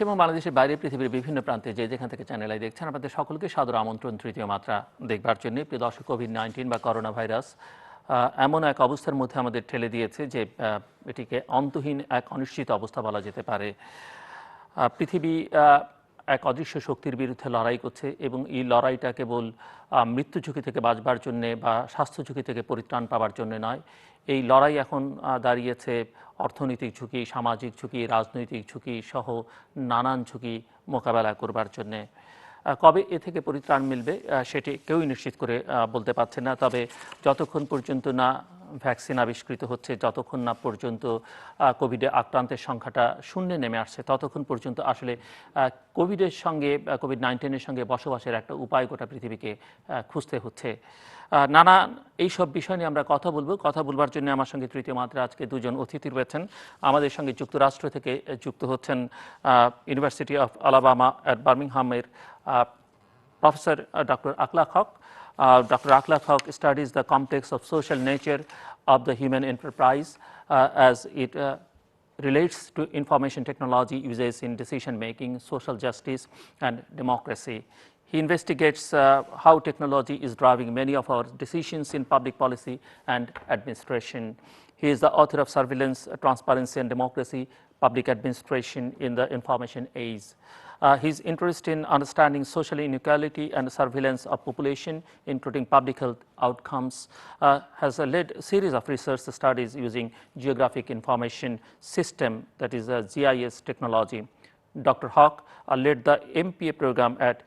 এবং বাংলাদেশের বাইরে পৃথিবীর বিভিন্ন প্রান্তে যে যেখান থেকে চ্যানেল আই দেখছেন আপনাদের সকলকে সাদর আমন্ত্রণ তৃতীয় মাত্রা দেখবার জন্য। প্রিয় দর্শক, কোভিড-19 বা করোনা ভাইরাস এমন এক অবস্থার মধ্যে আমাদের ঠেলে দিয়েছে যে এটিকে অন্তহীন এক অনিশ্চিত অবস্থা বলা যেতে পারে। পৃথিবী এক অদৃশ্য শক্তির বিরুদ্ধে লড়াই করছে এবং এই লড়াইটা কেবল মৃত্যু ঝুঁকি থেকে বাঁচবার জন্যে বা স্বাস্থ্য ঝুঁকি থেকে পরিত্রাণ পাওয়ার জন্য নয়। এই লড়াই এখন দাঁড়িয়েছে অর্থনৈতিক ঝুঁকি, সামাজিক ঝুঁকি, রাজনৈতিক ঝুঁকি সহ নানান ঝুঁকি মোকাবেলা করবার জন্যে। কবে এ থেকে পরিত্রাণ মিলবে সেটি কেউই নিশ্চিত করে বলতে পারছে না। তবে যতক্ষণ পর্যন্ত না ভ্যাকসিন আবিষ্কৃত হচ্ছে, যতক্ষণ না পর্যন্ত কোভিডে আক্রান্তের সংখ্যাটা শূন্যে নেমে আসছে, ততক্ষণ পর্যন্ত আসলে কোভিডের সঙ্গে কোভিড-19-এর সঙ্গে বসবাসের একটা উপায় গোটা পৃথিবীকে খুঁজতে হচ্ছে। নানা এইসব বিষয় নিয়ে আমরা কথা বলবার জন্য আমার সঙ্গে তৃতীয় মাত্রা আজকে দুজন অতিথি রয়েছেন। আমাদের সঙ্গে যুক্তরাষ্ট্র থেকে যুক্ত হচ্ছেন ইউনিভার্সিটি অফ আলাবামা অ্যাট বার্মিংহামের Professor Dr. Akhlaque Haque. Dr. Akhlaque Haque studies the complex of social nature of the human enterprise as it relates to information technology uses in decision making, social justice, and democracy. He investigates how technology is driving many of our decisions in public policy and administration. He is the author of Surveillance, Transparency and Democracy, Public Administration in the Information Age. His interest in understanding social inequality and surveillance of population, including public health outcomes, has led a series of research studies using geographic information system, that is GIS technology. Dr. Haque led the MPA program at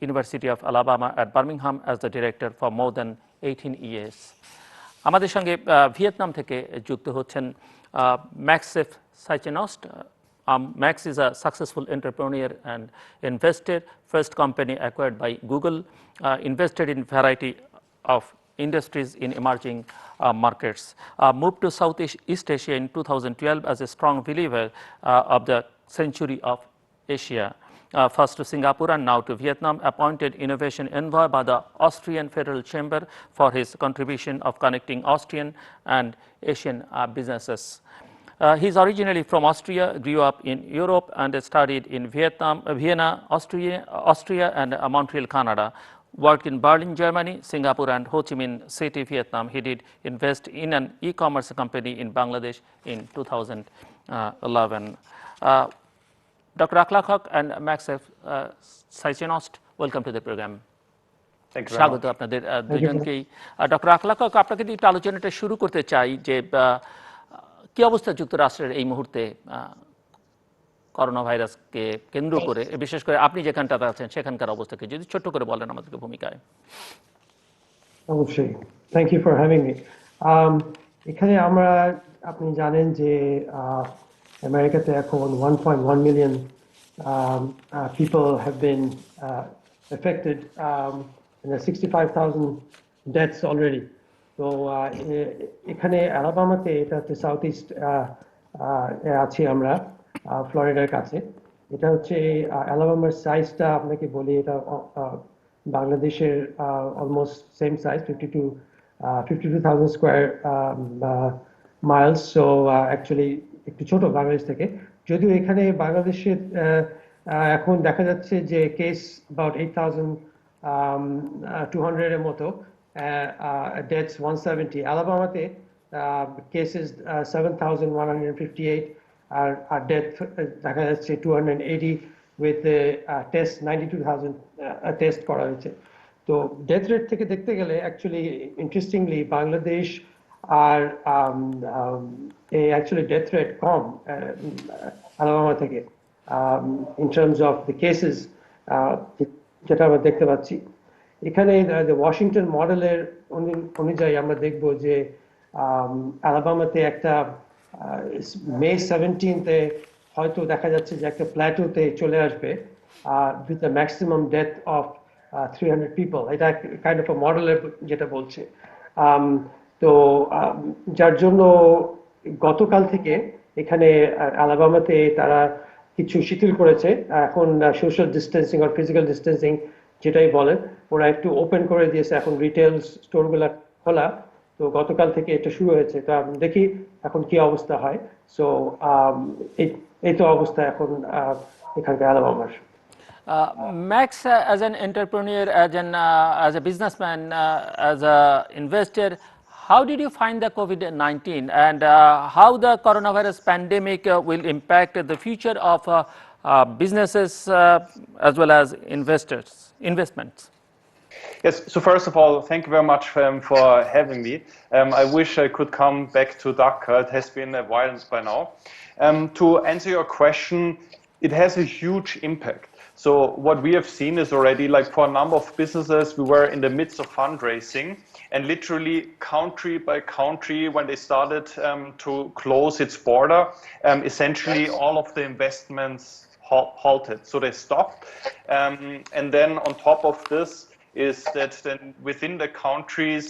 University of Alabama at Birmingham as the director for more than 18 years. আমাদের সঙ্গে Vietnam থেকে যুক্ত হচ্ছেন MagSafe সাইচেনস্ট. Max is a successful entrepreneur and investor. First company acquired by Google, invested in variety of industries in emerging markets. Moved to Southeast Asia in 2012 as a strong believer of the century of Asia. First to Singapore and now to Vietnam, appointed innovation envoy by the Austrian Federal Chamber for his contribution of connecting Austrian and Asian businesses. He is originally from Austria, grew up in Europe and studied in Vienna, Austria and Montreal, Canada. Worked in Berlin, Germany, Singapore and Ho Chi Minh City, Vietnam. He did invest in an e-commerce company in Bangladesh in 2011. Dr. Akhlaque Haque and Maxef Scheichenost, welcome to the program. স্বাগত আপনাদের দুজনকেই। Doctor Akhlaque হক, আপনাকে দিয়ে একটু আলোচনাটা শুরু করতে চাই যে কি অবস্থা যুক্তরাষ্ট্রের এই মুহূর্তে করোনা ভাইরাসকে কেন্দ্র করে, বিশেষ করে আপনি যেখানটাতে আছেন সেখানকার অবস্থাকে যদি ছোট্ট করে বলেন আমাদেরকে ভূমিকায়। অবশ্যই, thank you for having me. এখানে আমরা, আপনি জানেন যে আমেরিকাতে এখন 1.1 million people have been affected and 65,000 deaths already. তো এখানে আলাবামাতে, এটা হচ্ছে সাউথ ইস্ট আছি আমরা, ফ্লোরিডার কাছে। এটা হচ্ছে আলাবামার সাইজটা আপনাকে বলি, এটা বাংলাদেশের almost same size, 52,000 square Miles. So actually একটু ছোট বাংলাদেশ থেকে, যদিও এখানে বাংলাদেশে এখন দেখা যাচ্ছে যে কেস অ্যাবাউট 8,200 এর মতো, deaths 170. Alabama-te cases 7,158, our death দেখা যাচ্ছে 280 with the test 92,000 test করা হয়েছে। তো ডেথ রেট থেকে দেখতে গেলে অ্যাকচুয়ালি ইন্টারেস্টিংলি বাংলাদেশ আর অ্যাকচুয়ালি ডেথ রেট কম আলাবামা থেকে in terms of the cases যেটা আমরা দেখতে পাচ্ছি। এখানে ওয়াশিংটন মডেলের অনুযায়ী আমরা দেখব যে আলাবামাতে একটা মে 17 হয়তো দেখা যাচ্ছে যে একটা প্ল্যাটোতে চলে আসবে with a maximum death of 300 people. এটা কাইন্ড অফ মডেলের যেটা বলছে। তো যার জন্য গতকাল থেকে এখানে আলাবামাতে তারা কিছু শিথিল করেছে। এখন সোশ্যাল ডিস্টেন্সিং আর ফিজিক্যাল ডিস্টেন্সিং যেটাই বলে, ওরা একটু ওপেন করে দিয়েছে, এখন রিটেল স্টোরগুলো খোলা। তো গতকাল থেকে এটা শুরু হয়েছে। তো দেখি এখন কি অবস্থা হয়। সো এই তো অবস্থা এখন এখানকার আলাবামার। Max, as an entrepreneur, as a businessman, as a investor, how did you find the COVID-19 and how the coronavirus pandemic will impact the future of businesses as well as investments? Yes, so first of all, thank you very much for having me. I wish I could come back to Dhaka. It has been a while by now. To answer your question, it has a huge impact. So what we have seen is already, like, for a number of businesses, we were in the midst of fundraising, and literally country by country, when they started to close its border, essentially all of the investments halted. So they stopped. And then on top of this, is that then within the countries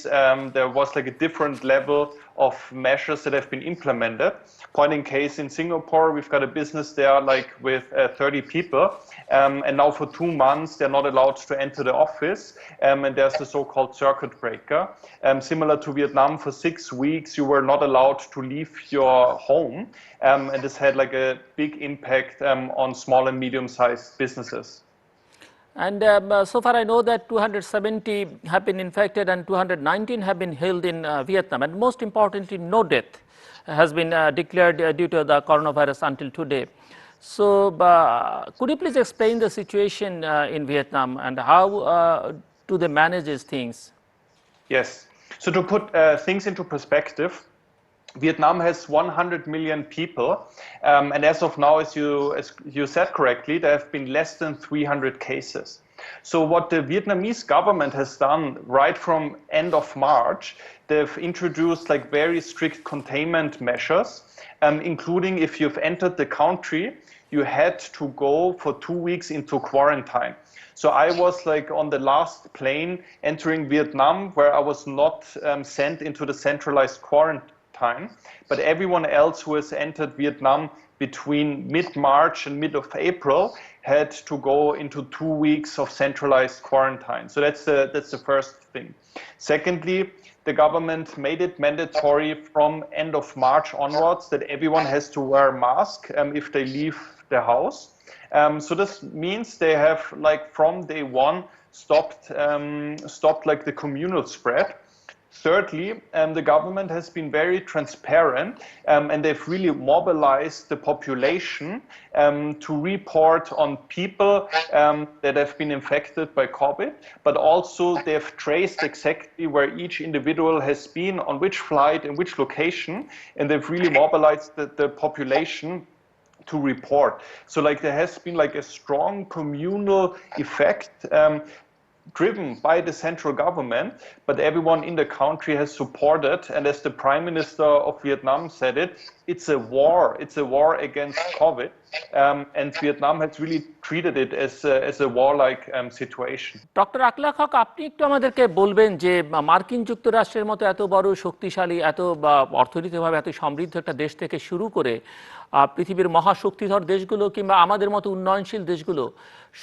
there was like a different level of measures that have been implemented. Point in case, in Singapore, we've got a business there like with 30 people, and now for 2 months they're not allowed to enter the office, and there's the so-called circuit breaker. Similar to Vietnam, for 6 weeks you were not allowed to leave your home, and this had like a big impact on small and medium-sized businesses. And so far I know that 270 have been infected and 219 have been held in Vietnam, and most importantly no death has been declared due to the coronavirus until today. So could you please explain the situation in Vietnam and how do they manage these things? Yes, so to put things into perspective, Vietnam has 100 million people, and as of now, as you said correctly, there have been less than 300 cases. So what the Vietnamese government has done right from end of March, they've introduced like very strict containment measures, including if you've entered the country, you had to go for 2 weeks into quarantine. So I was like on the last plane entering Vietnam, where I was not sent into the centralized quarantine, but everyone else who has entered Vietnam between mid-March and mid of April had to go into 2 weeks of centralized quarantine. So that's the first thing. Secondly, the government made it mandatory from end of March onwards that everyone has to wear a mask if they leave the house. So this means they have, like, from day one stopped like the communal spread. Thirdly, the government has been very transparent, and they've really mobilized the population to report on people that have been infected by COVID, but also they've traced exactly where each individual has been, on which flight, in which location, and they've really mobilized the population to report. So like there has been like a strong communal effect, driven by the central government, but everyone in the country has supported, and as the Prime Minister of Vietnam said it, it's a war against COVID, and Vietnam has really treated it as a war-like situation. Doctor Akhlaque Haque, আপনি একটু আমাদেরকে বলবেন যে মার্কিন যুক্তরাষ্ট্রের মতো এত বড় শক্তিশালী, এত অর্থনৈতিকভাবে এত সমৃদ্ধ একটা দেশ থেকে শুরু করে পৃথিবীর মহাশক্তিধর দেশগুলো কিংবা আমাদের মতো উন্নয়নশীল দেশগুলো,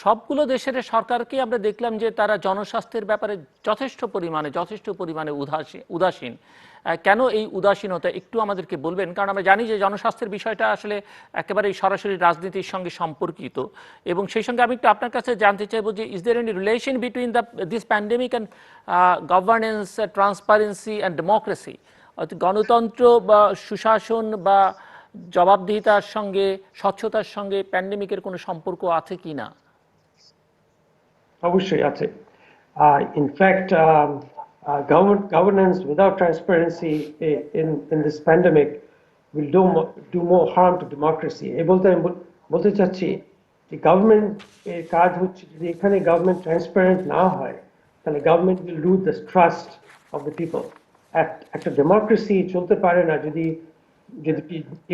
সবগুলো দেশের সরকারকে আমরা দেখলাম যে তারা জনস্বাস্থ্যের ব্যাপারে যথেষ্ট পরিমাণে উদাসীন। কেন এই উদাসীনতা একটু আমাদেরকে বলবেন? কারণ আমরা জানি যে জনস্বাস্থ্যের বিষয়টা আসলে একেবারেই সরাসরি রাজনীতির সঙ্গে সম্পর্কিত, এবং সেই সঙ্গে আমি একটু আপনার কাছে জানতে চাইবো যে is there any relation between this pandemic and governance, transparency and democracy? গণতন্ত্র বা সুশাসন বা জবাবদিহিতার সঙ্গে, স্বচ্ছতার সঙ্গে প্যান্ডেমিকের কোনো সম্পর্ক আছে কি না? অবশ্যই আছে। In fact governance without transparency in this pandemic will do more harm to democracy. এই বলতে চাচ্ছি যে গভর্নমেন্ট এর কাজ হচ্ছে, যদি এখানে গভর্নমেন্ট ট্রান্সপারেন্ট না হয় তাহলে government will lose the trust of the people. একটা ডেমোক্রেসি চলতে পারে না যদি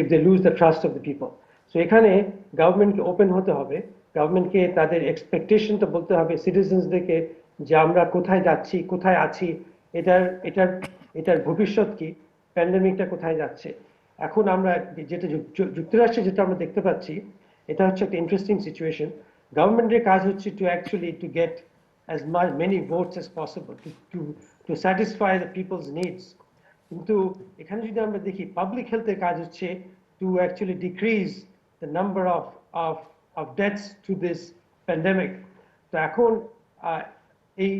if they lose the trust of the people. So এখানে গভর্নমেন্টকে ওপেন হতে হবে, গভর্নমেন্টকে তাদের এক্সপেকটেশনটা বলতে হবে সিটিজেন্সদেরকে যে আমরা কোথায় যাচ্ছি, কোথায় আছি, এটার ভবিষ্যৎ কি, প্যান্ডেমিকটা কোথায় যাচ্ছে। এখন আমরা যেটা যুক্তরাষ্ট্রে যেটা আমরা দেখতে পাচ্ছি, এটা হচ্ছে একটা ইন্টারেস্টিং সিচুয়েশন। গভর্নমেন্টের কাজ হচ্ছে to get as many votes as possible to satisfy the people's needs. কিন্তু এখানে যদি আমরা দেখি পাবলিক হেলথের কাজ হচ্ছে to actually decrease the number of deaths to this pandemic. তো এখন এই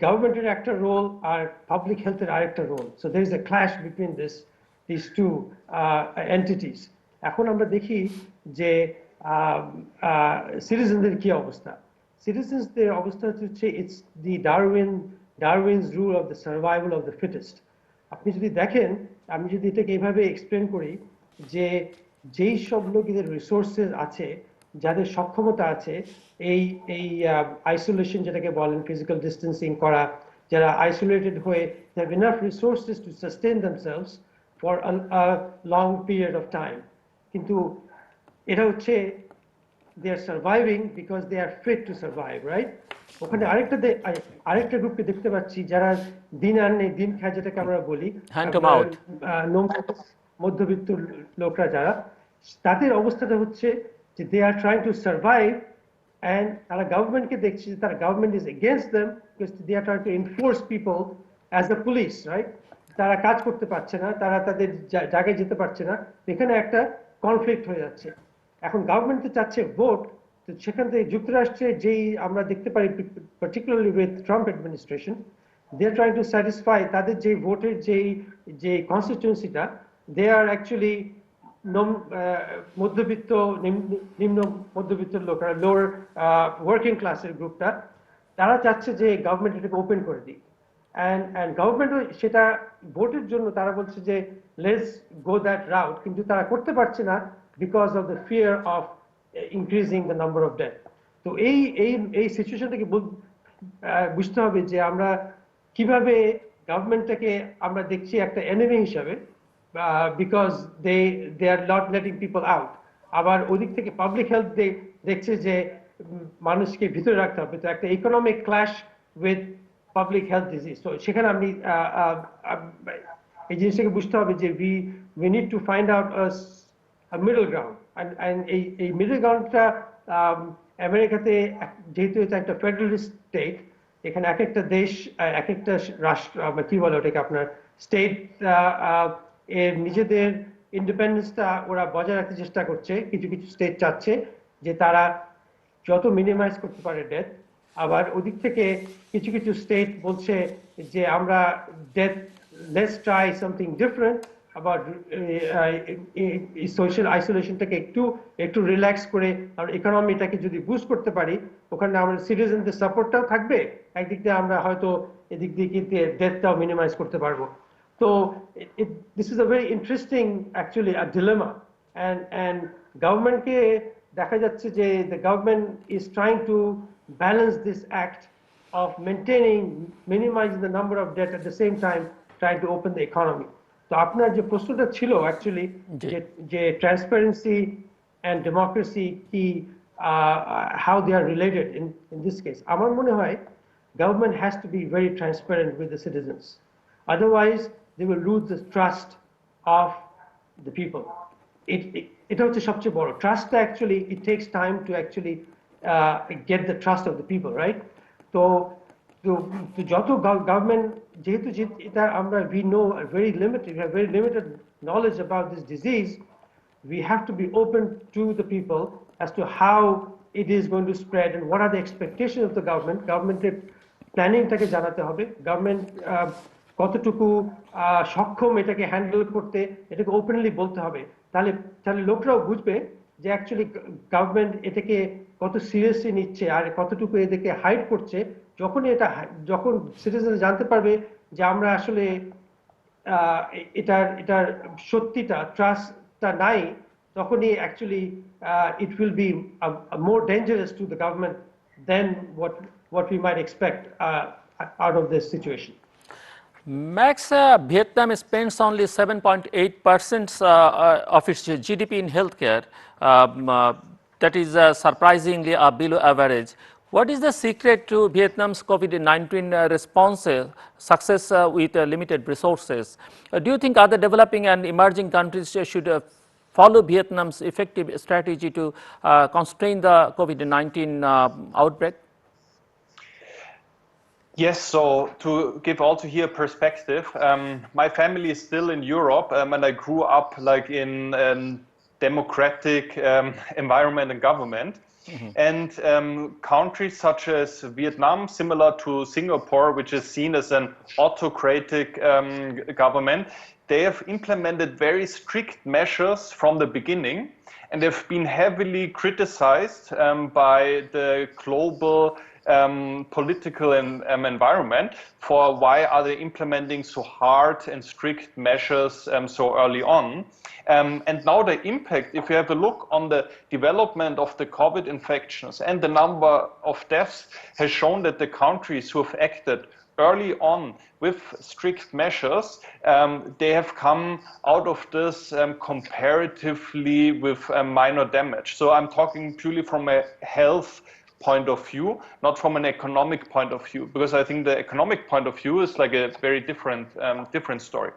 গভর্নমেন্টের একটা রোল আর পাবলিক হেলথের আরেকটা role, so there is a clash between this two entities. এখন আমরা দেখি যে সিটিজেনদের কি অবস্থা। সিটিজেন্সদের অবস্থা হচ্ছে it's the Darwin's rule of the survival of the fittest. আপনি যদি দেখেন, আমি যদি এটাকে এইভাবে এক্সপ্লেন করি যে যেই সব লোকেদের রিসোর্সেস আছে, যাদের সক্ষমতা আছে এই এই আইসোলেশন যেটাকে বলেন, ফিজিক্যাল ডিস্টেন্সিং করা, যারা আইসোলেটেড হয়ে have enough resources two sustain themselves for a long period of time, কিন্তু এটা হচ্ছে they are surviving because they are fit to survive, right? ওখানে আরেকটা গ্রুপকে দেখতে পাচ্ছি যারা দিন আনে দিন খায়, যেটাকে আমরা বলি মধ্যবিত্ত লোকরা, যারা তাদের অবস্থাটা হচ্ছে যে they are trying to survive, and তারা গভর্নমেন্টকে দেখছে যে তারা government is against them because they are trying to enforce people as the police, right? তারা কাজ করতে পারছে না, তারা তাদের জায়গায় যেতে পারছে না, এখানে একটা কনফ্লিক্ট হয়ে যাচ্ছে। এখন গভর্নমেন্ট তো চাচ্ছে ভোট, তো সেখান থেকে যুক্তরাষ্ট্রে যেই আমরা দেখতে পারি, particularly with Trump administration, they are trying to satisfy তাদের যে ভোটের যে কনস্টিটিউয়েন্সিটা, দে আর অ্যাকচুয়ালি মধ্যবিত্ত, নিম্ন মধ্যবিত্ত লোকরা, লোয়ার ওয়ার্কিং ক্লাসের গ্রুপটা, তারা চাচ্ছে যে গভর্নমেন্ট এটাকে ওপেন করে দিক, অ্যান্ড গভর্নমেন্টও সেটা ভোটের জন্য তারা বলছে যে লেটস গো দ্যাট রাউট, কিন্তু তারা করতে পারছে না because of the fear of increasing the number of death. তো এই সিচুয়েশনটাকে বুঝতে হবে যে আমরা কিভাবে গভর্নমেন্টটাকে আমরা দেখছি একটা এনিমি হিসাবে, because they are not letting people out. আবার ওদিক থেকে পাবলিক হেলথ দেখছে যে মানুষকে ভিতরে রাখতে হবে, তো একটা economic clash with public health disease. তো সেখানে আমি এই জিনিসটাকে বুঝতে হবে যে we need to find out a middle ground, and এই মিডল গ্রাউন্ডটা আমেরিকাতে যেহেতু এটা একটা ফেডারেলিস্ট স্টেট, এখানে এক একটা দেশ, এক একটা রাষ্ট্র, কি বলে ওটাকে আপনার স্টেট, এর নিজেদের ইন্ডিপেন্ডেন্সটা ওরা বজায় রাখতে চেষ্টা করছে। কিছু কিছু স্টেট চাচ্ছে যে তারা যত মিনিমাইজ করতে পারে ডেথ, আবার ওদিক থেকে কিছু কিছু স্টেট বলছে যে আমরা death, let's try something different, আবার সোশ্যাল আইসোলেশনটাকে একটু রিল্যাক্স করে আমরা ইকোনমিটাকে যদি বুস্ট করতে পারি, ওখানে আমাদের সিটিজেনদের সাপোর্টটাও থাকবে, একদিক দিয়ে আমরা হয়তো এদিক দিয়ে কিন্তু ডেথটাও মিনিমাইজ করতে পারবো। তো this is a very interesting actually a dilemma, and গভর্নমেন্টকে দেখা যাচ্ছে যে the government is trying to balance this act of minimizing the number of deaths at the same time trying to open the economy. তো আপনার যে প্রশ্নটা ছিল actually যে ট্রান্সপারেন্সি অ্যান্ড ডেমোক্রেসি কি, how they are related in this case, আমার মনে হয় government has to be very transparent with the citizens, otherwise they will lose the trust of the people. এটা হচ্ছে সবচেয়ে বড় ট্রাস্টটা, actually it takes time to actually get the trust of the people, right? তো যত government, যেহেতু এটা আমরা we know very limited, we have very limited knowledge about this disease, we have to be open to the people as to how it is going to spread and what are the expectations of the government. Governmented প্ল্যানিংটাকে জানাতে হবে, government কতটুকু সক্ষম এটাকে handle করতে, এটাকে openly বলতে হবে, তাহলে লোকরাও বুঝবে যে অ্যাকচুয়ালি গভর্নমেন্ট এটাকে কত সিরিয়াসলি নিচ্ছে আর কতটুকু এদেরকে হাইড করছে। যখন সিটিজেন জানতে পারবে যে আমরা আসলে এটার সত্যিটা, ট্রাস্টটা নাই, তখনই actually it will be more dangerous to the government than what we might expect out of this situation. Max, Vietnam spends only 7.8% of its GDP in healthcare. That is surprisingly below average. What is the secret to Vietnam's COVID-19 response success with limited resources? Do you think other developing and emerging countries should follow Vietnam's effective strategy to constrain the COVID-19 outbreak? Yes, so to give also here perspective, my family is still in Europe, and I grew up like in democratic environment and government. And countries such as Vietnam, similar to Singapore, which is seen as an autocratic government, they have implemented very strict measures from the beginning, and they've been heavily criticized by the global political environment for why are they implementing so hard and strict measures so early on. And now the impact, if you have a look on the development of the COVID infections and the number of deaths, has shown that the countries who have acted early on with strict measures, they have come out of this comparatively with minor damage. So I'm talking purely from a health point of view, not from an economic point of view, because I think the economic point of view is like a very different story.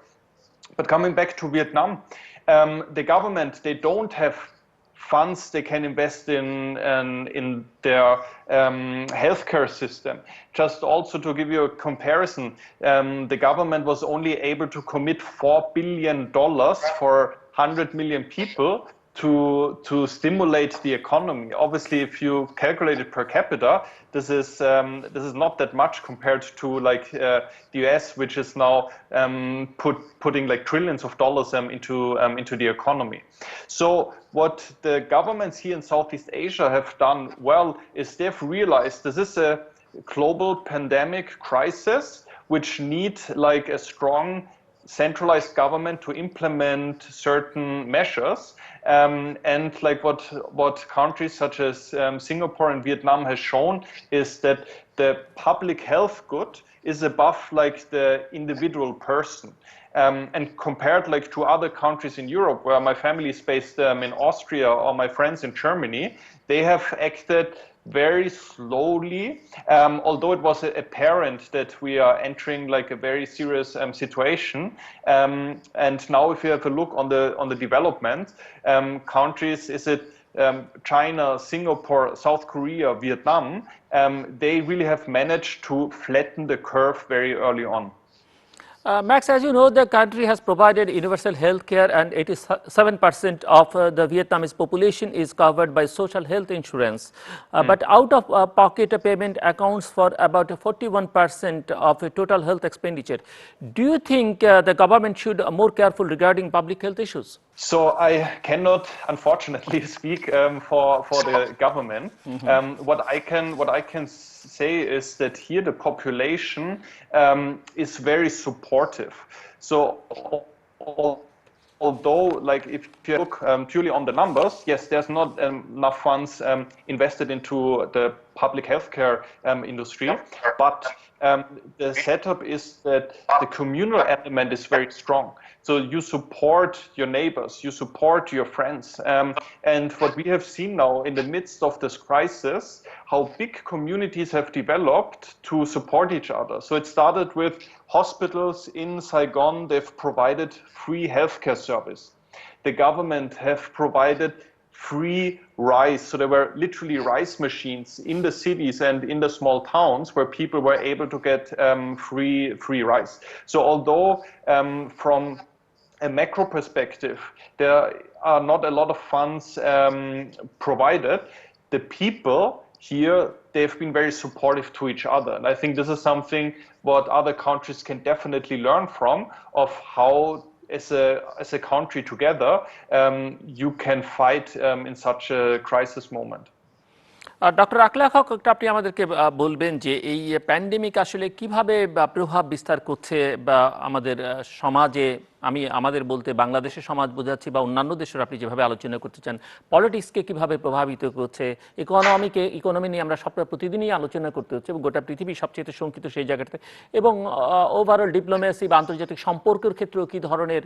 But coming back to Vietnam, the government, they don't have funds they can invest in their healthcare system. Just also to give you a comparison, the government was only able to commit $4 billion for 100 million people to stimulate the economy. Obviously, if you calculate it per capita, this is not that much compared to like the US, which is now putting like trillions of dollars into the economy. So what the governments here in Southeast Asia have done well is they've realized this is a global pandemic crisis which need like a strong centralized government to implement certain measures, and like what countries such as Singapore and Vietnam has shown is that the public health good is above like the individual person. And compared like to other countries in Europe, where my family is based in Austria, or my friends in Germany, they have acted very slowly, although it was apparent that we are entering like a very serious situation. And now if you have a look on the development, countries, is it China, Singapore, South Korea, Vietnam, they really have managed to flatten the curve very early on. Max, as you know, the country has provided universal health care, and 87% of the Vietnamese population is covered by social health insurance. But out-of-pocket payment accounts for about 41% of total health expenditure. Do you think the government should be more careful regarding public health issues? So I cannot, unfortunately, speak for the government. What I can say is that here the population is very supportive. So although, like, if you look purely on the numbers, yes, there's not enough funds invested into the public healthcare industry, but the setup is that the communal element is very strong. So you support your neighbors, you support your friends. And what we have seen now in the midst of this crisis, how big communities have developed to support each other. So it started with hospitals in Saigon. They've provided free healthcare service. The government have provided free rice. So there were literally rice machines in the cities and in the small towns where people were able to get free rice. So although from a macro perspective, there are not a lot of funds provided, the people here, they've been very supportive to each other. And I think this is something what other countries can definitely learn from, of how as a country together you can fight in such a crisis moment. Doctor Akhlaque Haque, আপনি আমাদেরকে বলবেন যে এই pandemic আসলে কিভাবে প্রভাব বিস্তার করছে বা আমাদের সমাজে, আমি আমাদের বলতে বাংলাদেশের সমাজ বোঝাচ্ছি বা অন্যান্য দেশের আপনি যেভাবে আলোচনা করতে চান, পলিটিক্সকে কিভাবে প্রভাবিত করছে, ইকোনমি নিয়ে আমরা সবটা প্রতিদিনই আলোচনা করতে হচ্ছে এবং গোটা পৃথিবী সবচেয়ে শঙ্কিত সেই জায়গাটাতে, এবং ওভারঅল ডিপ্লোমেসি বা আন্তর্জাতিক সম্পর্কের ক্ষেত্রেও কী ধরনের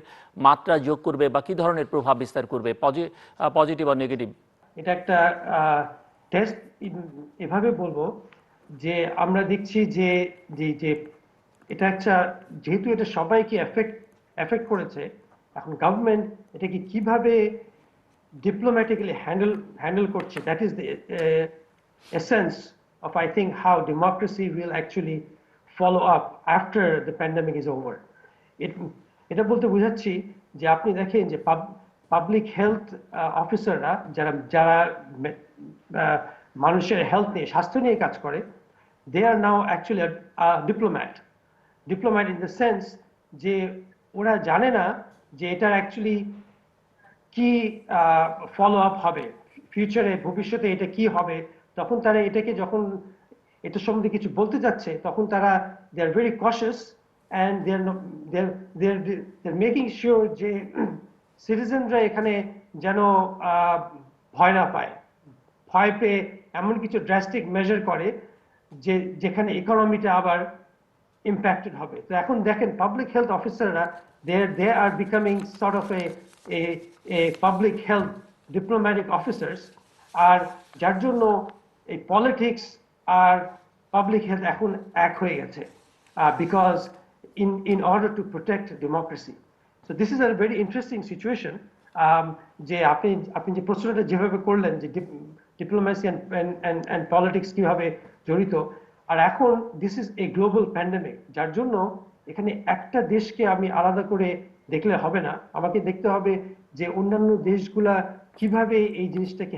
মাত্রা যোগ করবে বা কী ধরনের প্রভাব বিস্তার করবে, পজিটিভ বা নেগেটিভ? এটা একটা টেস্ট এভাবে বলবো যে আমরা দেখছি যে এটা একটা, যেহেতু এটা সবাইকে এফেক্ট করেছে, এখন গভর্নমেন্ট এটাকে কিভাবে ডিপ্লোম্যাটিক্যালি হ্যান্ডেল করছে, that is the essence of I think how democracy will actually follow up after the pandemic is over. এটা বলতে বোঝাচ্ছি যে আপনি দেখেন যে পাবলিক হেলথ অফিসাররা যারা যারা মানুষের হেলথ নিয়ে স্বাস্থ্য নিয়ে কাজ করে, they are now actually a diplomat in the sense যে ওরা জানে না যে এটার অ্যাকচুয়ালি কি ফলো আপ হবে, ফিউচারে ভবিষ্যতে এটা কি হবে। তখন তারা এটাকে যখন এটা সম্বন্ধে কিছু বলতে যাচ্ছে, তখন তারা they are very cautious and they are making sure যে সিটিজেনরা এখানে যেন ভয় না পায়, ভয় পেয়ে এমন কিছু ড্রাস্টিক মেজার করে যে যেখানে ইকোনমিটা আবার impacted হবে। তো এখন দেখেন পাবলিক হেলথ অফিসাররা they are becoming sort of a public health diplomatic officers, আর যার জন্য এই পলিটিক্স আর পাবলিক হেলথ এখন এক হয়ে গেছে, because in order to protect democracy. So this is a very interesting situation, যে আপনি যে প্রশ্নটা যেভাবে করলেন যে ডিপ্লোমেসি and পলিটিক্স কিভাবে জড়িত, আর এখন this is a global pandemic, যার জন্য এখানে একটা দেশকে আমি আলাদা করে দেখলে হবে না, আমাকে দেখতে হবে যে অন্যান্য দেশগুলা কিভাবে এই জিনিসটাকে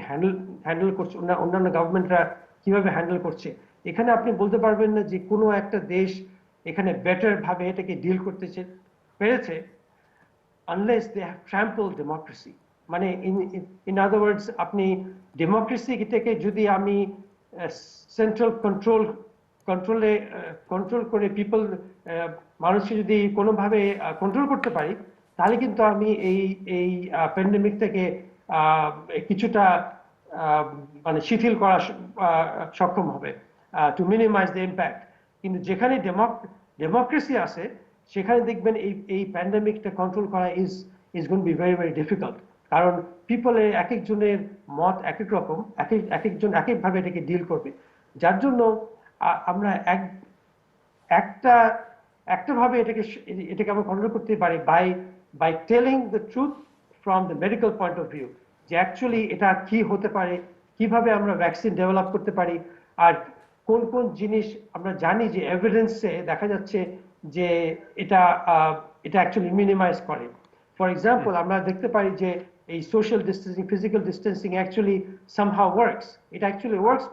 হ্যান্ডেল করছে, অন্যান্য গভর্নমেন্টরা কিভাবে হ্যান্ডেল করছে। এখানে আপনি বলতে পারবেন না যে কোনো একটা দেশ এখানে বেটার ভাবে এটাকে ডিল করতে পেরেছে unless they have trampled democracy. মানে in other words, আপনি ডেমোক্রেসি থেকে যদি আমি সেন্ট্রাল কন্ট্রোল করে পিপল মানুষকে যদি কোনোভাবে কন্ট্রোল করতে পারি, তাহলে কিন্তু আমি এই প্যান্ডেমিক থেকে কিছুটা মানে শিথিল করা সক্ষম হবে, টু মিনিমাইজ দ্য ইম্প্যাক্ট। কিন্তু যেখানে ডেমোক্রেসি আছে সেখানে দেখবেন এই প্যান্ডেমিকটা কন্ট্রোল করা is going to be very very difficult, কারণ পিপলের এক একজনের মত এক এক রকম, এক একজন এক একভাবে এটাকে ডিল করবে। যার জন্য আমরা একটা ভাবে এটাকে আমরা কন্ট্রোল করতে পারি by telling the truth from the medical point of view, যে অ্যাকচুয়ালি এটা কি হতে পারে, কিভাবে আমরা ভ্যাকসিন ডেভেলপ করতে পারি, আর কোন কোন জিনিস আমরা জানি যে এভিডেন্সে দেখা যাচ্ছে যে এটা অ্যাকচুয়ালি মিনিমাইজ করে। ফর এক্সাম্পল, আমরা দেখতে পারি যে এই social distancing, physical distancing actually somehow works. It actually works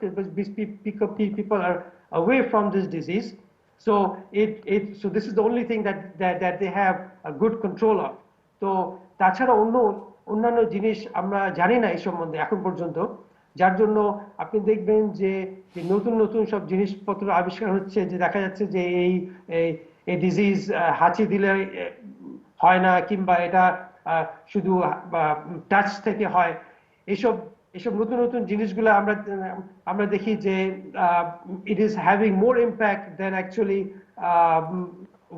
because people are away from this disease. So so this is the only thing that they have a good control of. তো তাছাড়া অন্যান্য জিনিস আমরা জানি না এই সম্বন্ধে এখন পর্যন্ত, যার জন্য আপনি দেখবেন যে নতুন নতুন সব জিনিসপত্র আবিষ্কার হচ্ছে, যে দেখা যাচ্ছে যে এই ডিজিজ হাঁচি দিলে হয় না, কিংবা এটা শুধু টাচ থেকে হয়। এইসব নতুন নতুন জিনিসগুলো আমরা দেখি যে it is having more impact than actually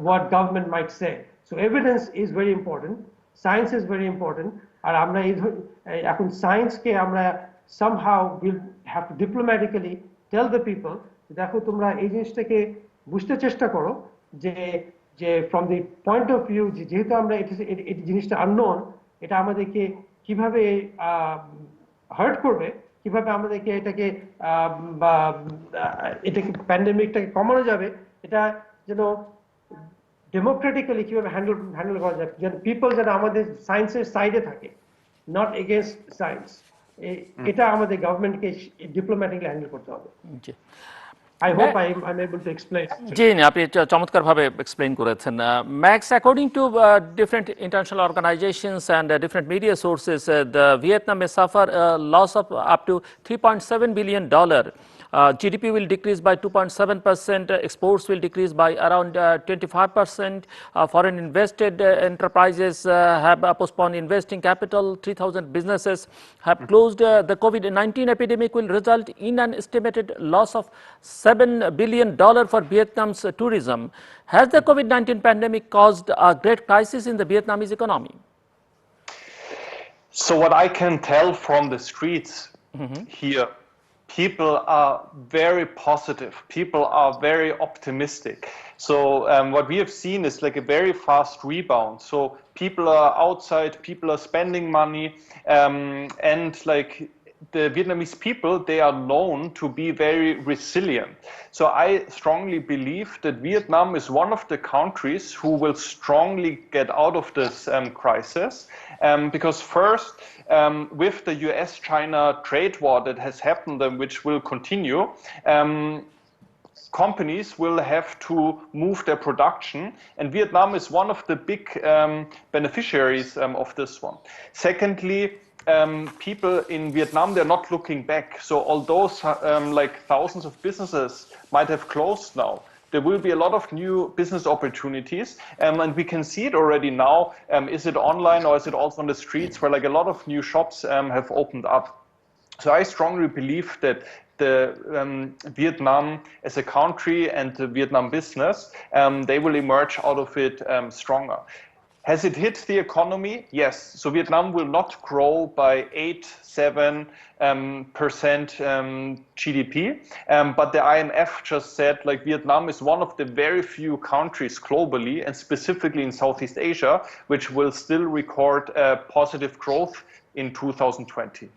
what government might say. So evidence is very important, science is very important, আর আমরা এখন সায়েন্সকে আমরা somehow will have to diplomatically tell the people, দেখো তোমরা এই জিনিসটাকে বুঝতে চেষ্টা করো, যে from the point of view যেহেতু আমরা এই জিনিসটা unknown, এটা আমাদেরকে কিভাবে হার্ট করবে, কিভাবে আমাদেরকে এটাকে প্যান্ডেমিকটাকে কমানো যাবে, এটা যেন ডেমোক্রেটিক্যালি কিভাবে হ্যান্ডেল করা যায়, যেন পিপল যেন আমাদের সায়েন্সের সাইডে থাকে, নট এগেনস্ট সায়েন্স। এটা আমাদের গভর্নমেন্টকে ডিপ্লোম্যাটিকলি হ্যান্ডেল করতে হবে। I hope I'm able to explain. জি, আপনি চমৎকারভাবে এক্সপ্লেইন করেছেন। Max, according to different international organizations and different media sources, the Vietnam may suffer a loss of up to $3.7 billion. GDP will decrease by 2.7%, exports will decrease by around 25%, foreign invested enterprises have postponed investing capital, 3,000 businesses have closed. The COVID-19 epidemic will result in an estimated loss of $7 billion for Vietnam's tourism. Has the COVID-19 pandemic caused a great crisis in the Vietnamese economy? So what I can tell from the streets here, people are very positive. People are very optimistic. So what we have seen is like a very fast rebound. So people are outside, people are spending money, and like the Vietnamese people, they are known to be very resilient. So I strongly believe that Vietnam is one of the countries who will strongly get out of this crisis. Because first, with the US-China trade war that has happened and which will continue, companies will have to move their production, and Vietnam is one of the big beneficiaries of this one. Secondly, people in Vietnam, they're not looking back. So although like thousands of businesses might have closed now, there will be a lot of new business opportunities, and we can see it already now. Is it online or is it also on the streets, where like a lot of new shops have opened up? So I strongly believe that the Vietnam as a country and the Vietnam business, they will emerge out of it stronger. Has it hit the economy? Yes. So Vietnam will not grow by 8-7% GDP, but the IMF just said like Vietnam is one of the very few countries globally and specifically in Southeast Asia which will still record positive growth in 2020.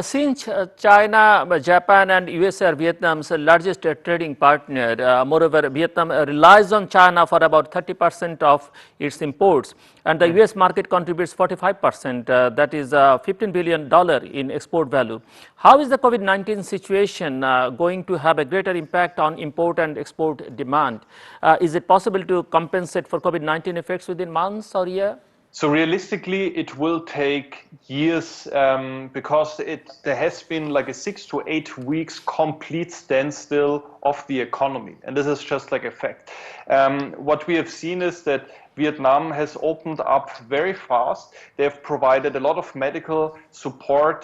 Since China, Japan and US are Vietnam's largest trading partner, moreover Vietnam relies on China for about 30% of its imports, and the US market contributes 45%, that is $15 billion in export value. How is the COVID-19 situation going to have a greater impact on import and export demand? Is it possible to compensate for COVID-19 effects within months or year? So realistically, it will take years because there has been like a 6 to 8 weeks complete standstill of the economy, and this is just like a fact. What we have seen is that Vietnam has opened up very fast. They have provided a lot of medical support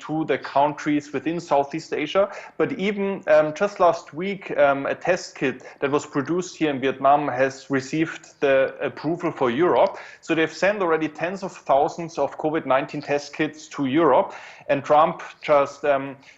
to the countries within Southeast Asia. But even just last week, a test kit that was produced here in Vietnam has received the approval for Europe. So they've sent already tens of thousands of COVID-19 test kits to Europe. And Trump just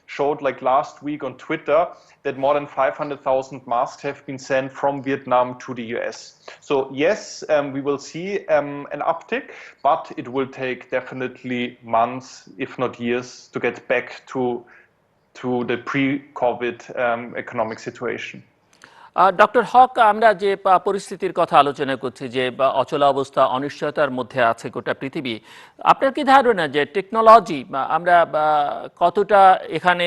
showed like last week on Twitter that more than 500,000 masks have been sent from Vietnam to the US. So yes, we will see an uptick, but it will take definitely months, if not years, to get back to the pre-COVID economic situation. Doctor Haque, আমরা যে পরিস্থিতির কথা আলোচনা করছি, যে অচলা অবস্থা, অনিশ্চয়তার মধ্যে আছে গোটা পৃথিবী, আপনার কি ধারণা যে টেকনোলজি আমরা কতটা এখানে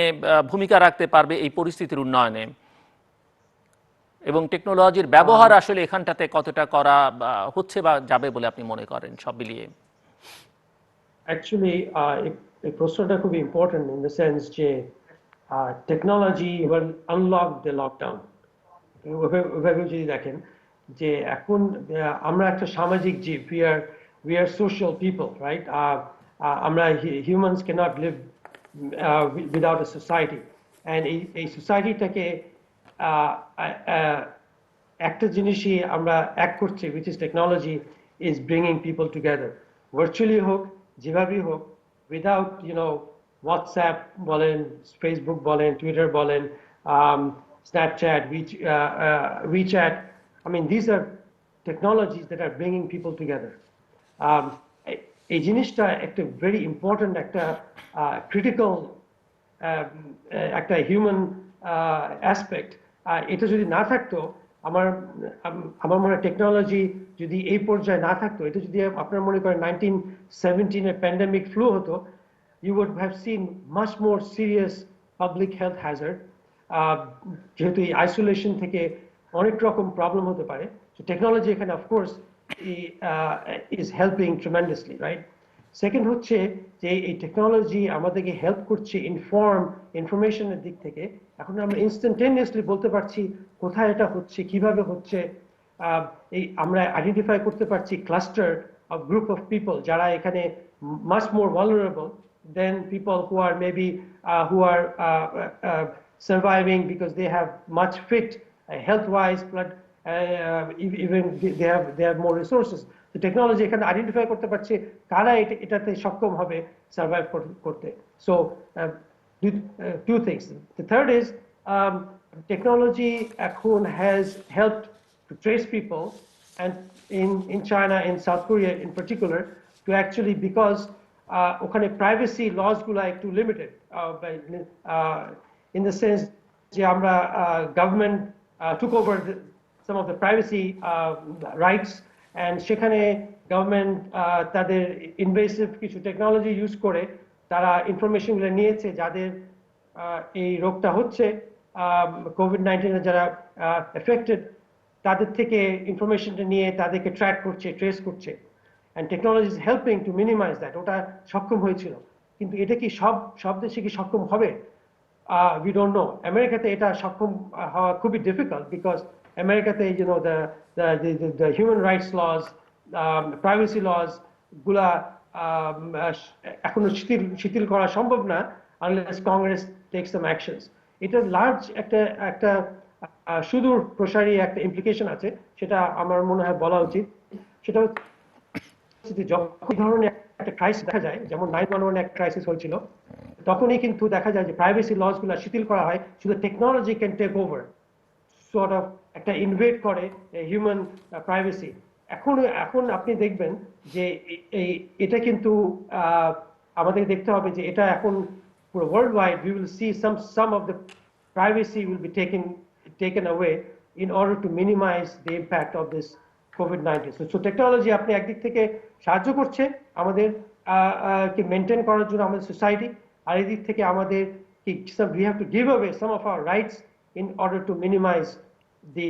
ভূমিকা রাখতে পারবে এই পরিস্থিতির উন্নয়নে, এবং টেকনোলজির ব্যবহার আসলে এখানটাতে কতটা করা হচ্ছে বা যাবে বলে আপনি মনে করেন সব মিলিয়ে? অ্যাকচুয়ালি এই প্রশ্নটা খুব ইম্পর্টেন্ট ইন দ্য সেন্স যে technology will unlock the lockdown. ওইভাবে যদি দেখেন যে এখন আমরা একটা সামাজিক জীব, we are social people, right? আমরা humans cannot live without a society, and এই সোসাইটিটাকে একটা জিনিসই আমরা এক করছি, which is technology is bringing people together, virtually হোক, যেভাবেই হোক, without WhatsApp বলেন, Facebook বলেন, Twitter বলেন, Snapchat, WeChat. I mean, these are technologies that are bringing people together. এই জিনিসটা একটা very important, একটা critical, একটা human aspect. এটা যদি না থাকতো, আমার মনে হয় টেকনোলজি যদি এই পর্যায়ে না থাকতো, এটা যদি আপনারা মনে করেন 1917 প্যান্ডেমিক ফ্লু হতো, you would have seen much more serious public health hazard. যেহেতু এই আইসোলেশন থেকে অনেক রকম প্রবলেম হতে পারে, সো টেকনোলজি এখানে of course is helping tremendously, right? Second হচ্ছে যে এই টেকনোলজি আমাদেরকে হেল্প করছে ইনফরমেশনের দিক থেকে। এখন আমরা ইনস্ট্যান্টেনিয়াসলি বলতে পারছি কোথায় এটা হচ্ছে, কিভাবে হচ্ছে, এই আমরা আইডেন্টিফাই করতে পারছি cluster of group of people যারা এখানে much more vulnerable than people who are maybe who are surviving because they have much fit health-wise, but even they have more resources. The technology এখানে identify করতে পারছে কারা এটাতে সক্ষম হবে survive করতে। So two things. The third is technology এখন has helped to trace people, and in China, in South Korea in particular, to actually, because ওখানে প্রাইভেসি লসগুলো একটু লিমিটেড, ইন দ্য সেন্স যে আমরা government took over some of the privacy rights, and সেখানে government তাদের invasive কিছু technology use করে তারা ইনফরমেশনগুলো নিয়েছে যাদের এই রোগটা হচ্ছে, কোভিড-19 যারা এফেক্টেড তাদের থেকে ইনফরমেশনটা নিয়ে তাদেরকে ট্র্যাক করছে, ট্রেস করছে, and technology is helping to minimize that. ওটা সক্ষম হয়েছিল, কিন্তু এটা কি সব দেশে কি সক্ষম হবে? We don't know. আমেরিকাতে এটা সক্ষম হওয়া খুবই ডিফিকাল্ট, বিকজ আমেরিকাতে the human rights laws, privacy laws গুলা এখনো শিথিল করা সম্ভব না unless Congress takes some actions. এটা লার্জ একটা সুদূর প্রসারী একটা ইমপ্লিকেশন আছে, সেটা আমার মনে হয় বলা উচিত। সেটা যখন ধরনের একটা ক্রাইসিস দেখা যায়, যেমন 9/11 একটা ক্রাইসিস হয়েছিল, তখনই কিন্তু দেখা যায় যে প্রাইভেসি লসগুলো শিথিল করা হয়, শুধু technology can take over, sort of একটা ইনভেড করে হিউম্যান প্রাইভেসি। এখন আপনি দেখবেন যে এটা কিন্তু আমাদের দেখতে হবে যে এটা এখন পুরো world wide we will see some of the privacy will be taken away in order to minimize the impact of this COVID-19. So technology আপনি একদিক থেকে সাহায্য করছে আমাদের কে মেনটেন করার জন্য আমাদের সোসাইটি, আর এদিক থেকে আমাদের কি we have to give away some of our rights in order to minimize the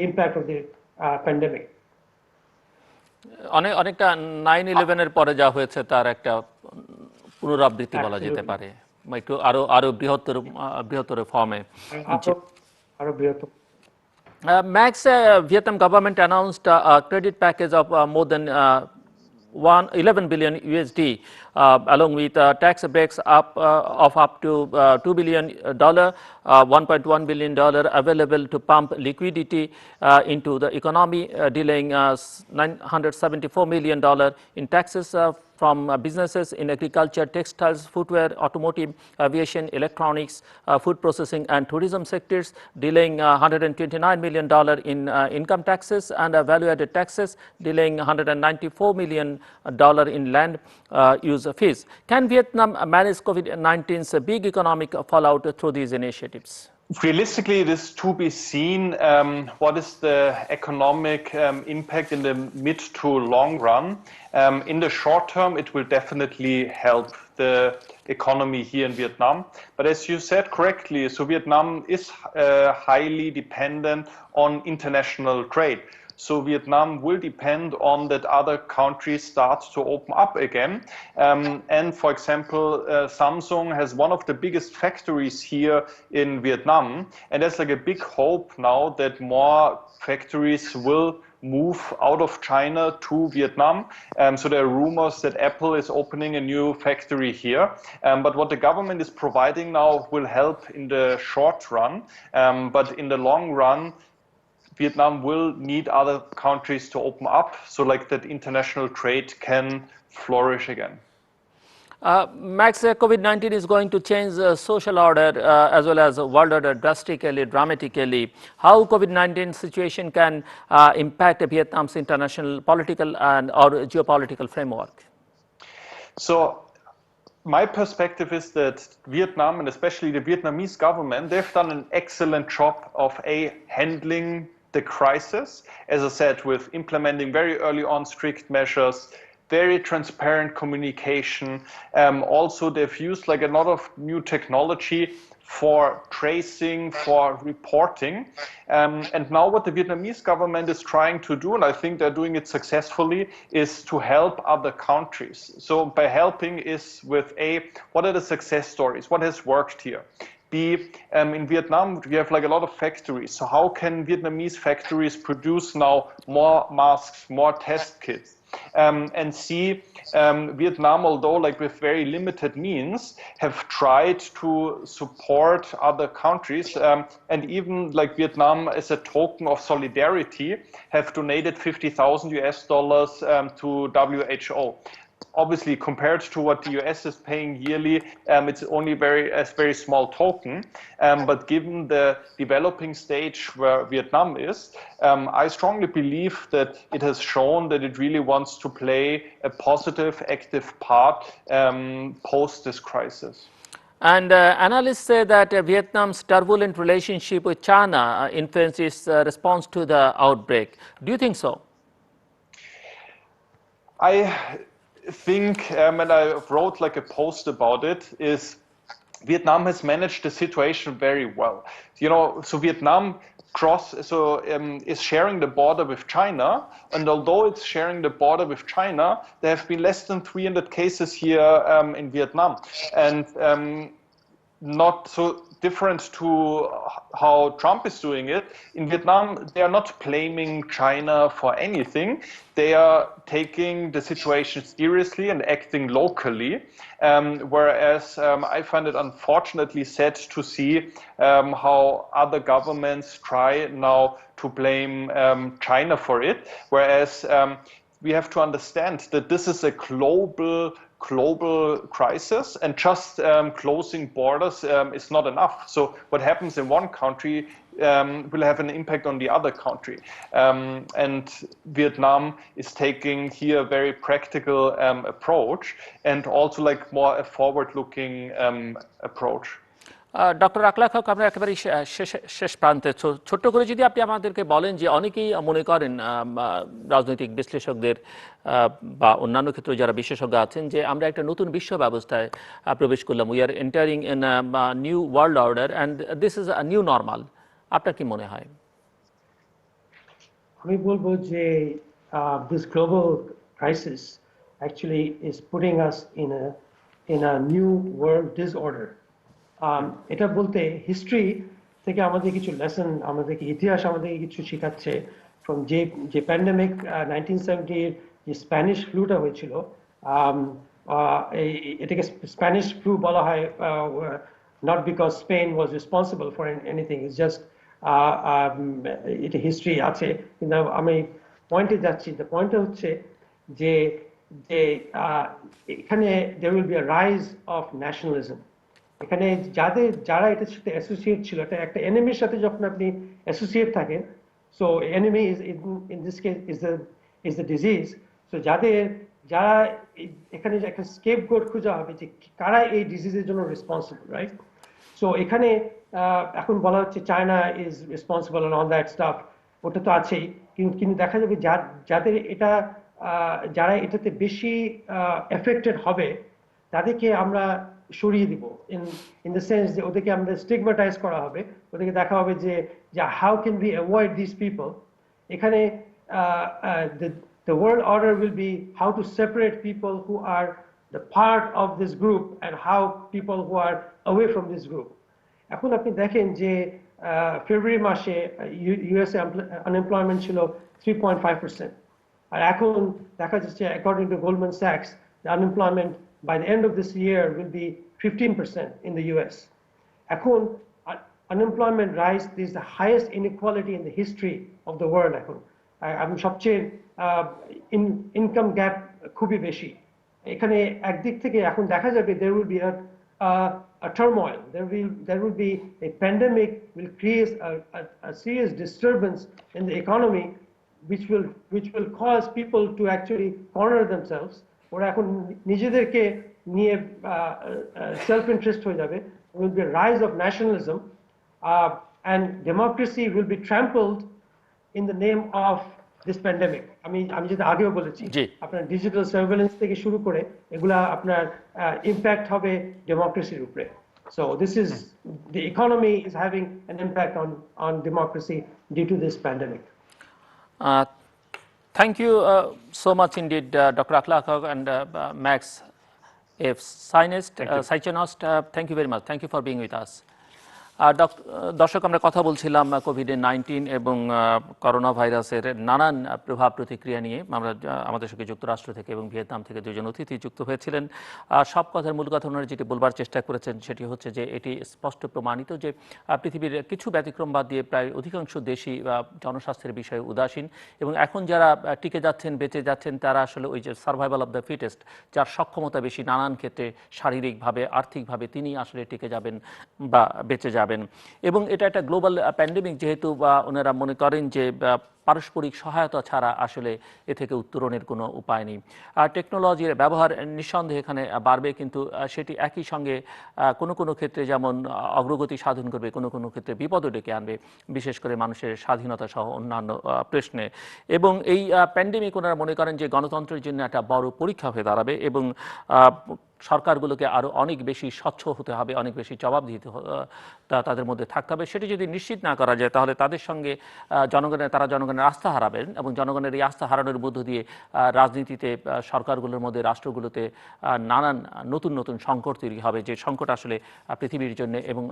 impact of the pandemic. অনেকটা 9/11 এর পরে যা হয়েছে তার একটা পুনরাবৃত্তি বলা যেতে পারে, একটু আরো বৃহত্তর ফর্মে। আরো বৃহত্তর। Max, Vietnam government announced a credit package of more than 11 billion USD, along with tax breaks of up to $2 billion, $1.1 billion available to pump liquidity into the economy, dealing $974 million in taxes from businesses in agriculture, textiles, footwear, automotive, aviation, electronics, food processing and tourism sectors, dealing $129 million in income taxes and value-added taxes, dealing $194 million in land use fees. Can Vietnam manage COVID-19's big economic fallout through these initiatives? Realistically, it is to be seen what is the economic impact in the mid to long run. In the short term, it will definitely help the economy here in Vietnam. But as you said correctly, so Vietnam is highly dependent on international trade. So Vietnam will depend on that other countries start to open up again. And for example, Samsung has one of the biggest factories here in Vietnam. And there's like a big hope now that more factories will move out of China to Vietnam. So there are rumors that Apple is opening a new factory here. But what the government is providing now will help in the short run. But in the long run, Vietnam will need other countries to open up so like that international trade can flourish again. Max, COVID-19 is going to change the social order as well as the world order drastically, dramatically. How COVID-19 situation can impact Vietnam's international political and or geopolitical framework? So my perspective is that Vietnam, and especially the Vietnamese government, they've done an excellent job of handling the crisis, as I said, with implementing very early on strict measures, very transparent communication. Also, they've used like a lot of new technology for tracing, for reporting. And now what the Vietnamese government is trying to do, and I think they're doing it successfully, is to help other countries. So by helping is with what are the success stories? What has worked here? In Vietnam, we have like a lot of factories. So how can Vietnamese factories produce now more masks, more test kits? And Vietnam, although like with very limited means, have tried to support other countries, and even like Vietnam, as a token of solidarity, have donated $50,000 to WHO. obviously compared to what the US is paying yearly, it's only a very small token. But given the developing stage where Vietnam is, I strongly believe that it has shown that it really wants to play a positive, active part post this crisis. And analysts say that Vietnam's turbulent relationship with China influenced its response to the outbreak. Do you think so? I think, and I wrote like a post about it, is Vietnam has managed the situation very well. You know, so Vietnam is sharing the border with China, and although it's sharing the border with China, there have been less than 300 cases here in Vietnam, and not so different to how Trump is doing it. In Vietnam, they are not blaming China for anything. They are taking the situation seriously and acting locally. Whereas I find it unfortunately sad to see how other governments try now to blame China for it. Whereas we have to understand that this is a global crisis, and just closing borders is not enough. So what happens in one country will have an impact on the other country. And Vietnam is taking here a very practical approach, and also like more a forward-looking approach. Doctor Akhlaque Haque, আমরা একেবারে শেষ প্রান্তে ছোট্ট করে যদি আপনি আমাদেরকে বলেন যে অনেকেই মনে করেন রাজনৈতিক বিশ্লেষকদের বা অন্যান্য ক্ষেত্রে যারা বিশেষজ্ঞ আছেন যে আমরা একটা নতুন বিশ্ব ব্যবস্থায় প্রবেশ করলাম, we are entering in new world order and this is a new normal. আপনার কি মনে হয়? আমি বলবো যে this global crisis actually is putting us in a new world disorder. এটা বলতে হিস্ট্রি থেকে আমাদের কিছু লেসন, আমাদেরকে ইতিহাস আমাদেরকে কিছু শেখাচ্ছে। ফ্রম যে প্যান্ডেমিক 1970 যে স্প্যানিশ ফ্লুটা হয়েছিল, এটাকে স্প্যানিশ ফ্লু বলা হয় not because Spain was responsible for anything, it's just এটা হিস্ট্রি আছে। কিন্তু আমি পয়েন্টে যাচ্ছি, দ্য পয়েন্টটা হচ্ছে যে এখানে there will be a rise of nationalism. এখানে যারা এটার সাথে অ্যাসোসিয়েট ছিল, একটা এনিমির সাথে যখন আপনি অ্যাসোসিয়েট থাকেন, so enemy is in this case is the disease. So যারা এখানে একটা স্কেপগোট খোঁজা হবে যে কারা এই ডিজিজের জন্য রেসপন্সিবল, রাইট? সো এখানে এখন বলা হচ্ছে China is responsible on all that staff, ওটা তো আছেই, কিন্তু দেখা যাবে যারা এটাতে বেশি এফেক্টেড হবে তাদেরকে আমরা সরিয়ে দিব, ইন দ্য সেন্স যে ওদেরকে আমাদের স্টিগমাটাইজ করা হবে, ওদেরকে দেখা হবে যে how can be avoid this people. এখানে the world order will be how to separate people who are the part of this group and how people who are away from this group. এখন আপনি দেখেন যে ফেব্রুয়ারি মাসে USA unemployment ছিল 3.5%, আর এখন দেখা যাচ্ছে অ্যাকর্ডিং টু গোল্ডম্যান স্যাক্স the unemployment by the end of this year will be 15% in the US. এখন unemployment rise is the highest inequality in the history of the world. এখন আমি সবচেয়ে ইনকাম গ্যাপ খুবই বেশি এখানে। একদিক থেকে এখন দেখা যাবে there will be a turmoil, there will be a pandemic will create a serious disturbance in the economy which will cause people to actually corner themselves. ওরা এখন নিজেদেরকে নিয়ে সেলফ ইন্টারেস্ট হয়ে যাবে। will be a rise of nationalism and democracy will be trampled in the name of this pandemic. আমি যেটা আগেও বলেছি, আপনার ডিজিটাল সার্ভেলেন্স থেকে শুরু করে এগুলা আপনার ইম্প্যাক্ট হবে ডেমোক্রেসির উপরে। So this is the economy is having an impact on democracy due to this pandemic. Thank you so much indeed, Dr. Akhlaque Haque and Max F. Scheichenost. Thank you very much. Thank you for being with us. দর্শক, আমরা কথা বলছিলাম COVID-19 এবং corona ভাইরাসের নানান প্রভাব প্রতিক্রিয়া নিয়ে। আমরা আমাদের সঙ্গে যুক্তরাষ্ট্র থেকে এবং ভিয়েতনাম থেকে দুজন অতিথি যুক্ত হয়েছিলেন। সব কথার মূল কথা ওনারা যেটি বলবার চেষ্টা করেছেন সেটি হচ্ছে যে এটি স্পষ্ট প্রমাণিত যে পৃথিবীর কিছু ব্যতিক্রম বাদ দিয়ে প্রায় অধিকাংশ দেশই জনস্বাস্থ্যের বিষয়ে উদাসীন, এবং এখন যারা টিকে যাচ্ছেন, বেঁচে যাচ্ছেন, তারা আসলে ওই যে সার্ভাইভাল অফ দ্য ফিটেস্ট, যার সক্ষমতা বেশি নানান ক্ষেত্রে শারীরিকভাবে, আর্থিকভাবে, তিনি আসলে টিকে যাবেন বা বেঁচে যাবেন। এবং এটা একটা গ্লোবাল প্যান্ডেমিক, যেহেতু ওনারা মনে করেন যে পারস্পরিক সহায়তা ছাড়া আসলে এ থেকে উত্তরণের কোনো উপায় নেই। আর টেকনোলজির ব্যবহার নিঃসন্দেহে এখানে বাড়বে, কিন্তু সেটি একই সঙ্গে কোনো কোনো ক্ষেত্রে যেমন অগ্রগতি সাধন করবে, কোনো কোনো ক্ষেত্রে বিপদও ডেকে আনবে, বিশেষ করে মানুষের স্বাধীনতা সহ অন্যান্য প্রশ্নে। এবং এই প্যান্ডেমিক ওনারা মনে করেন যে গণতন্ত্রের জন্য একটা বড় পরীক্ষা হয়ে দাঁড়াবে, এবং সরকারগুলোকে আরও অনেক বেশি স্বচ্ছ হতে হবে, অনেক বেশি জবাবদিহিতা তাদের মধ্যে থাকতে হবে। সেটি যদি নিশ্চিত না করা যায়, তাহলে তাদের সঙ্গে তারা জনগণের আস্থা হারাবেন, এবং জনগণের এই আস্থা হারানোর মধ্য দিয়ে রাজনীতিতে, সরকারগুলোর মধ্যে, রাষ্ট্রগুলোতে নানান নতুন নতুন সংকট তৈরি হবে, যে সংকট আসলে পৃথিবীর জন্য এবং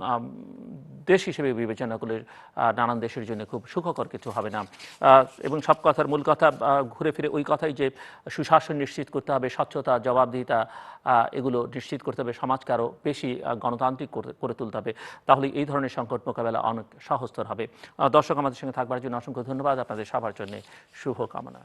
দেশ হিসেবে বিবেচনা করলে নানান দেশের জন্য খুব সুখকর কিছু হবে না। এবং সব কথার মূল কথা ঘুরে ফিরে ওই কথাই যে সুশাসন নিশ্চিত করতে হবে, স্বচ্ছতা, জবাবদিহিতা এগুলো নিশ্চিত করতে হবে, সমাজকে আরও বেশি গণতান্ত্রিক করে তুলতে হবে। তাহলে এই ধরনের সংকট মোকাবেলা অনেক সহজতর হবে। দর্শক, আমাদের সঙ্গে থাকবার জন্য অসংখ্য ধন্যবাদ। আপনাদের সবার জন্য শুভকামনা।